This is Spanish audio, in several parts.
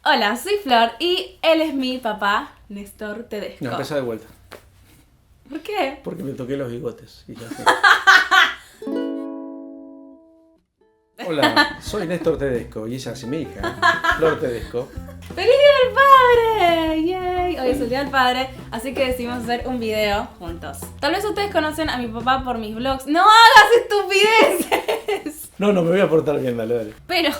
Hola, soy Flor y él es mi papá, Néstor Tedesco. No, empieza de vuelta. ¿Por qué? Porque me toqué los bigotes. Y ya está. Hola, soy Néstor Tedesco y ella es mi hija, Flor Tedesco. ¡Feliz Día del Padre! ¡Yay! Hoy es el Día del Padre, así que decidimos hacer un video juntos. Tal vez ustedes conocen a mi papá por mis vlogs. ¡No hagas estupideces! No, me voy a portar bien, dale. Pero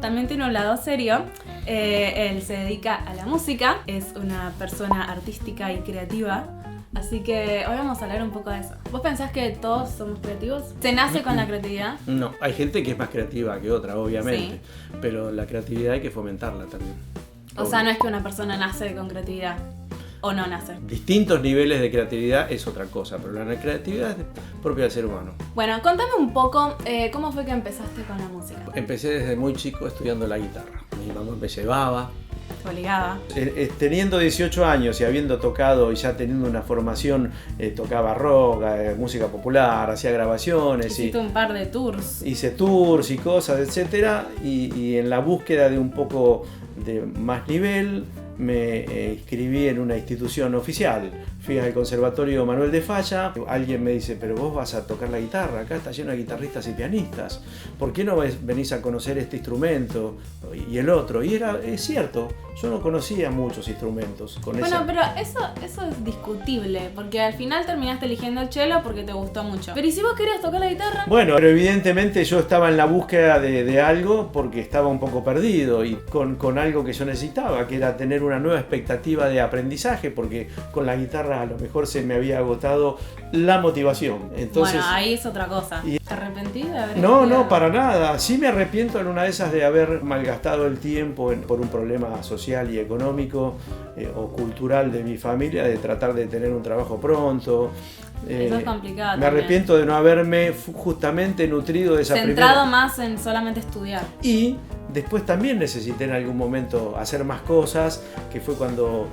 también tiene un lado serio. Él se dedica a la música, es una persona artística y creativa. Así que hoy vamos a hablar un poco de eso. ¿Vos pensás que todos somos creativos? ¿Se nace con la creatividad? No, hay gente que es más creativa que otra, obviamente. Sí. Pero la creatividad hay que fomentarla también. O sea, no es que una persona nace con creatividad. O no nace. Distintos niveles de creatividad es otra cosa, pero la creatividad es propia del ser humano. Bueno, contame un poco cómo fue que empezaste con la música. Empecé desde muy chico estudiando la guitarra. Mi mamá me llevaba. Te obligaba. Teniendo 18 años y habiendo tocado y ya teniendo una formación, tocaba rock, música popular, hacía grabaciones. Hiciste un par de tours. Hice tours y cosas, etc. Y en la búsqueda de un poco de más nivel, me inscribí en una institución oficial. Fui al Conservatorio Manuel de Falla. Alguien me dice, pero vos vas a tocar la guitarra, acá está lleno de guitarristas y pianistas. ¿Por qué no venís a conocer este instrumento y el otro? Y es cierto, yo no conocía muchos instrumentos. Pero eso es discutible, porque al final terminaste eligiendo el cello porque te gustó mucho. Pero ¿y si vos querías tocar la guitarra? Bueno, pero evidentemente yo estaba en la búsqueda de algo porque estaba un poco perdido y con algo que yo necesitaba, que era tener una nueva expectativa de aprendizaje, porque con la guitarra a lo mejor se me había agotado la motivación. Entonces, bueno, ahí es otra cosa. ¿Te arrepentís de haber No, para nada. Sí me arrepiento en una de esas de haber malgastado el tiempo por un problema social y económico o cultural de mi familia, de tratar de tener un trabajo pronto. Eso es complicado. Me arrepiento de no haberme justamente nutrido de esa centrado más en solamente estudiar. Y después también necesité en algún momento hacer más cosas, que fue cuando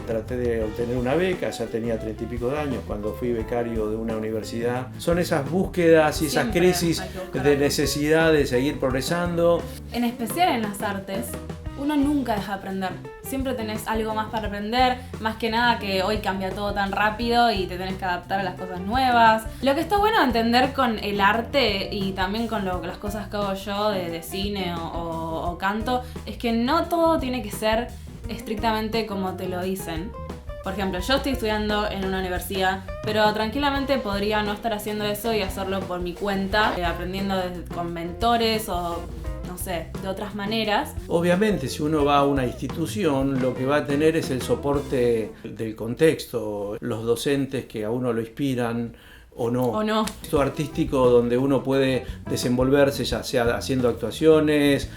traté de obtener una beca, ya tenía 30 y pico de años, cuando fui becario de una universidad. Son esas búsquedas y esas crisis de necesidad de seguir progresando. En especial en las artes, uno nunca deja de aprender. Siempre tenés algo más para aprender, más que nada que hoy cambia todo tan rápido y te tenés que adaptar a las cosas nuevas. Lo que está bueno entender con el arte y también con las cosas que hago yo de cine o canto, es que no todo tiene que ser estrictamente como te lo dicen. Por ejemplo, yo estoy estudiando en una universidad, pero tranquilamente podría no estar haciendo eso y hacerlo por mi cuenta, aprendiendo con mentores o no sé, de otras maneras. Obviamente, si uno va a una institución, lo que va a tener es el soporte del contexto, los docentes que a uno lo inspiran o no. Esto artístico donde uno puede desenvolverse, ya sea haciendo actuaciones,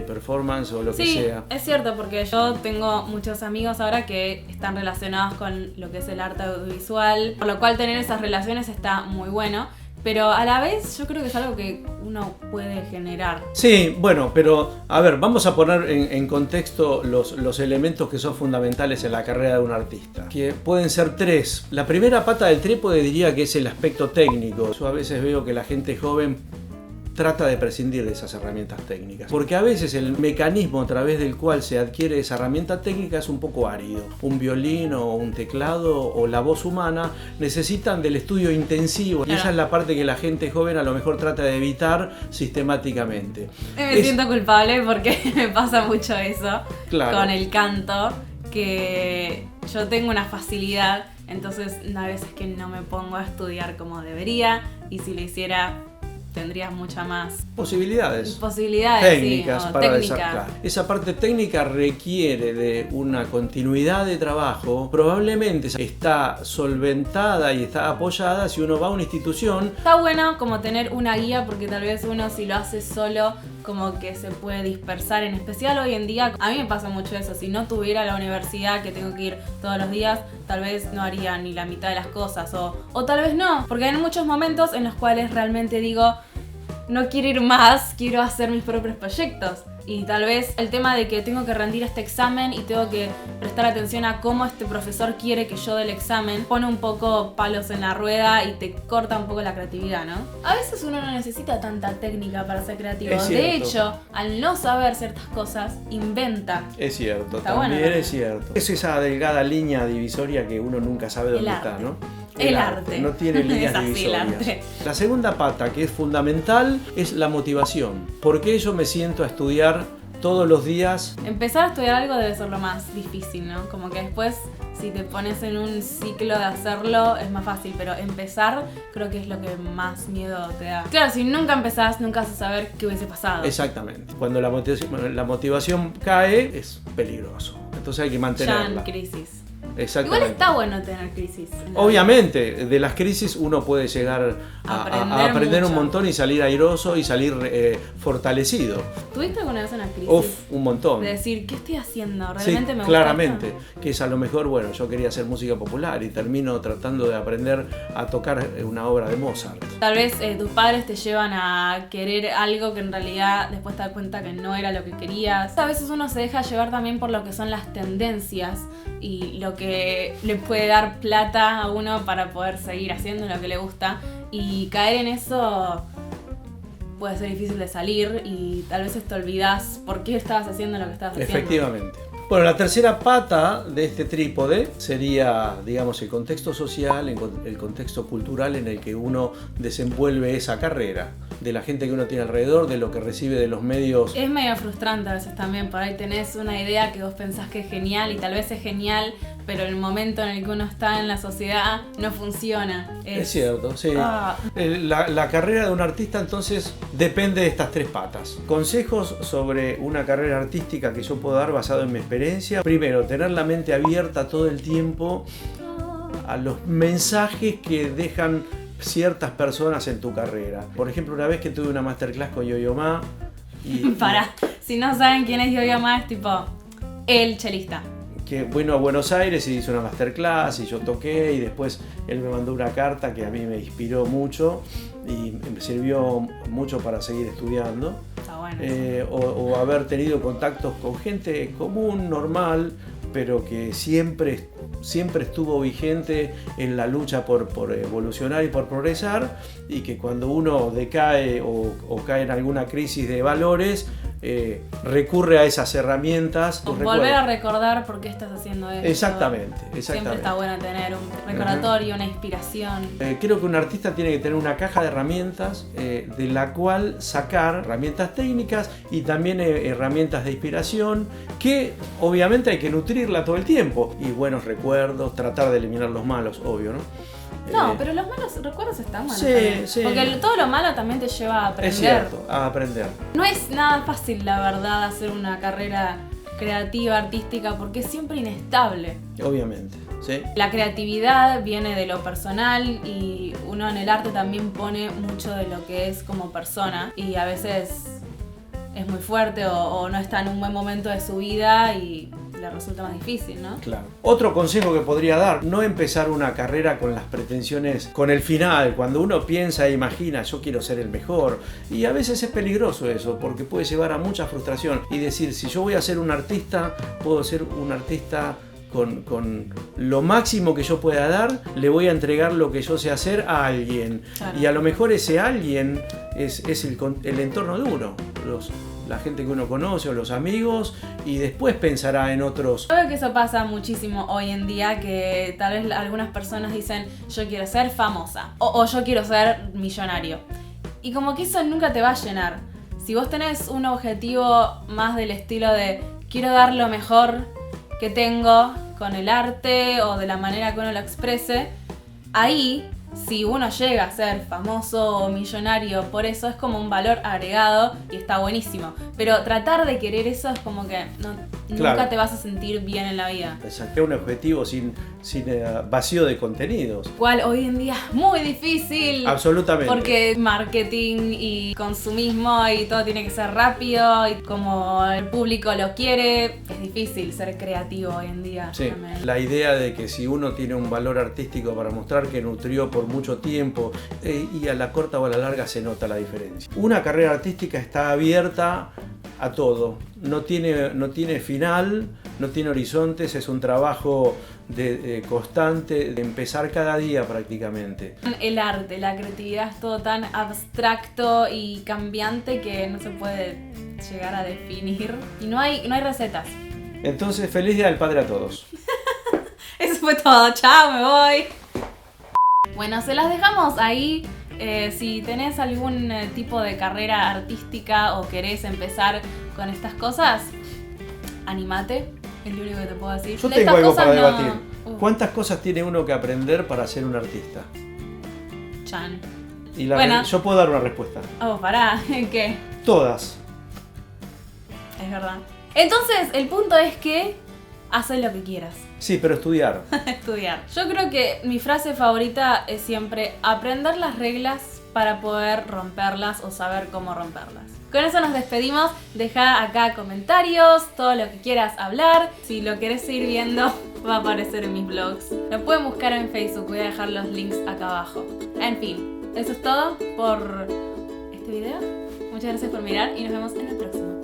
performance o lo que sea. Sí, es cierto, porque yo tengo muchos amigos ahora que están relacionados con lo que es el arte audiovisual, por lo cual tener esas relaciones está muy bueno. Pero a la vez yo creo que es algo que uno puede generar. Sí, bueno, pero a ver, vamos a poner en contexto los elementos que son fundamentales en la carrera de un artista, que pueden ser tres. La primera pata del trípode diría que es el aspecto técnico. Yo a veces veo que la gente joven trata de prescindir de esas herramientas técnicas, porque a veces el mecanismo a través del cual se adquiere esa herramienta técnica es un poco árido. Un violín o un teclado o la voz humana necesitan del estudio intensivo, claro. Y esa es la parte que la gente joven a lo mejor trata de evitar sistemáticamente. Me siento culpable porque me pasa mucho eso, claro, con el canto, que yo tengo una facilidad, entonces a veces que no me pongo a estudiar como debería, y si lo hiciera tendrías muchas más posibilidades técnicas, sí, para técnica. Esa parte técnica requiere de una continuidad de trabajo. Probablemente está solventada y está apoyada si uno va a una institución. Está bueno como tener una guía, porque tal vez uno, si lo hace solo, como que se puede dispersar. En especial hoy en día, a mí me pasa mucho eso. Si no tuviera la universidad que tengo que ir todos los días, tal vez no haría ni la mitad de las cosas, o tal vez no, porque hay muchos momentos en los cuales realmente digo, no quiero ir más, quiero hacer mis propios proyectos. Y tal vez el tema de que tengo que rendir este examen y tengo que prestar atención a cómo este profesor quiere que yo dé el examen, pone un poco palos en la rueda y te corta un poco la creatividad, ¿no? A veces uno no necesita tanta técnica para ser creativo. De hecho, al no saber ciertas cosas, inventa. Es cierto, Está también bueno, es cierto. Es esa delgada línea divisoria que uno nunca sabe dónde está, ¿no? El arte. No tiene líneas Es así, divisorias. el arte. La segunda pata, que es fundamental, es la motivación. ¿Por qué yo me siento a estudiar todos los días? Empezar a estudiar algo debe ser lo más difícil, ¿no? Como que después, si te pones en un ciclo de hacerlo, es más fácil. Pero empezar creo que es lo que más miedo te da. Claro, si nunca empezás, nunca vas a saber qué hubiese pasado. Exactamente. Cuando la motivación cae, es peligroso. Entonces hay que mantenerla. Ya en crisis. Exactamente. Igual está bueno tener crisis. Obviamente, de las crisis uno puede llegar a aprender mucho. un montón y salir airoso y salir fortalecido. ¿Tuviste alguna vez una crisis? Un montón. De decir, ¿qué estoy haciendo? Sí, ¿Realmente me gusta claramente. esto? Que es a lo mejor, bueno, yo quería hacer música popular y termino tratando de aprender a tocar una obra de Mozart. Tal vez tus padres te llevan a querer algo que en realidad después te das cuenta que no era lo que querías. A veces uno se deja llevar también por lo que son las tendencias y lo que le puede dar plata a uno para poder seguir haciendo lo que le gusta, y caer en eso puede ser difícil de salir y tal vez te olvidás por qué estabas haciendo lo que estabas haciendo. Efectivamente. Bueno, la tercera pata de este trípode sería, digamos, el contexto social, el contexto cultural en el que uno desenvuelve esa carrera, de la gente que uno tiene alrededor, de lo que recibe de los medios. Es medio frustrante a veces también, por ahí tenés una idea que vos pensás que es genial y tal vez es genial, pero en el momento en el que uno está en la sociedad no funciona. Es cierto, sí. La carrera de un artista entonces depende de estas tres patas. Consejos sobre una carrera artística que yo puedo dar basado en mi experiencia. Primero, tener la mente abierta todo el tiempo a los mensajes que dejan ciertas personas en tu carrera. Por ejemplo, una vez que tuve una masterclass con Yo-Yo Ma si no saben quién es Yo-Yo Ma, es tipo el chelista. Que vino a Buenos Aires y hizo una masterclass y yo toqué y después él me mandó una carta que a mí me inspiró mucho y me sirvió mucho para seguir estudiando. Está bueno. O haber tenido contactos con gente común, normal, pero que siempre estuvo vigente en la lucha por evolucionar y por progresar, y que cuando uno decae o cae en alguna crisis de valores, recurre a esas herramientas. Volver a recordar por qué estás haciendo esto. Exactamente. Siempre está bueno tener un recordatorio, una inspiración. Creo que un artista tiene que tener una caja de herramientas de la cual sacar herramientas técnicas y también herramientas de inspiración, que obviamente hay que nutrirla todo el tiempo. Y buenos recuerdos, tratar de eliminar los malos, obvio, ¿no? No, pero los malos recuerdos están buenos. Sí. Porque todo lo malo también te lleva a aprender. Es cierto, a aprender. No es nada fácil, la verdad, hacer una carrera creativa, artística, porque es siempre inestable. Obviamente, sí. La creatividad viene de lo personal y uno en el arte también pone mucho de lo que es como persona, y a veces es muy fuerte o no está en un buen momento de su vida y le resulta más difícil, ¿no? Claro. Otro consejo que podría dar: no empezar una carrera con las pretensiones, con el final, cuando uno piensa e imagina, yo quiero ser el mejor. Y a veces es peligroso eso, porque puede llevar a mucha frustración. Y decir, si yo voy a ser un artista, puedo ser un artista con lo máximo que yo pueda dar, le voy a entregar lo que yo sé hacer a alguien. Claro. Y a lo mejor ese alguien es el entorno de uno, la gente que uno conoce o los amigos, y después pensará en otros. Creo que eso pasa muchísimo hoy en día, que tal vez algunas personas dicen, yo quiero ser famosa o yo quiero ser millonario. Y como que eso nunca te va a llenar. Si vos tenés un objetivo más del estilo de quiero dar lo mejor que tengo con el arte o de la manera que uno lo exprese, ahí, si uno llega a ser famoso o millonario por eso, es como un valor agregado y está buenísimo. Pero tratar de querer eso es como que nunca te vas a sentir bien en la vida. Exacto, un objetivo sin vacío de contenidos. Cual hoy en día es muy difícil. Absolutamente. Porque marketing y consumismo y todo tiene que ser rápido y como el público lo quiere, es difícil ser creativo hoy en día. Sí, también. La idea de que si uno tiene un valor artístico para mostrar que nutrió por por mucho tiempo y a la corta o a la larga se nota la diferencia. Una carrera artística está abierta a todo, no tiene final, no tiene horizontes, es un trabajo constante, de empezar cada día prácticamente. El arte, la creatividad es todo tan abstracto y cambiante que no se puede llegar a definir y no hay recetas. Entonces, feliz Día del Padre a todos. Eso fue todo, chao, me voy. Bueno, se las dejamos ahí. Si tenés algún tipo de carrera artística o querés empezar con estas cosas, animate, es lo único que te puedo decir. Yo De tengo estas algo cosas para no- debatir. ¿Cuántas cosas tiene uno que aprender para ser un artista? Chan. Y Bueno. yo puedo dar una respuesta. Oh, pará, ¿qué? Todas. Es verdad. Entonces, el punto es que haces lo que quieras. Sí, pero estudiar. Estudiar. Yo creo que mi frase favorita es siempre aprender las reglas para poder romperlas o saber cómo romperlas. Con eso nos despedimos. Deja acá comentarios, todo lo que quieras hablar. Si lo querés seguir viendo, va a aparecer en mis blogs. Lo pueden buscar en Facebook, voy a dejar los links acá abajo. En fin, eso es todo por este video. Muchas gracias por mirar y nos vemos en el próximo.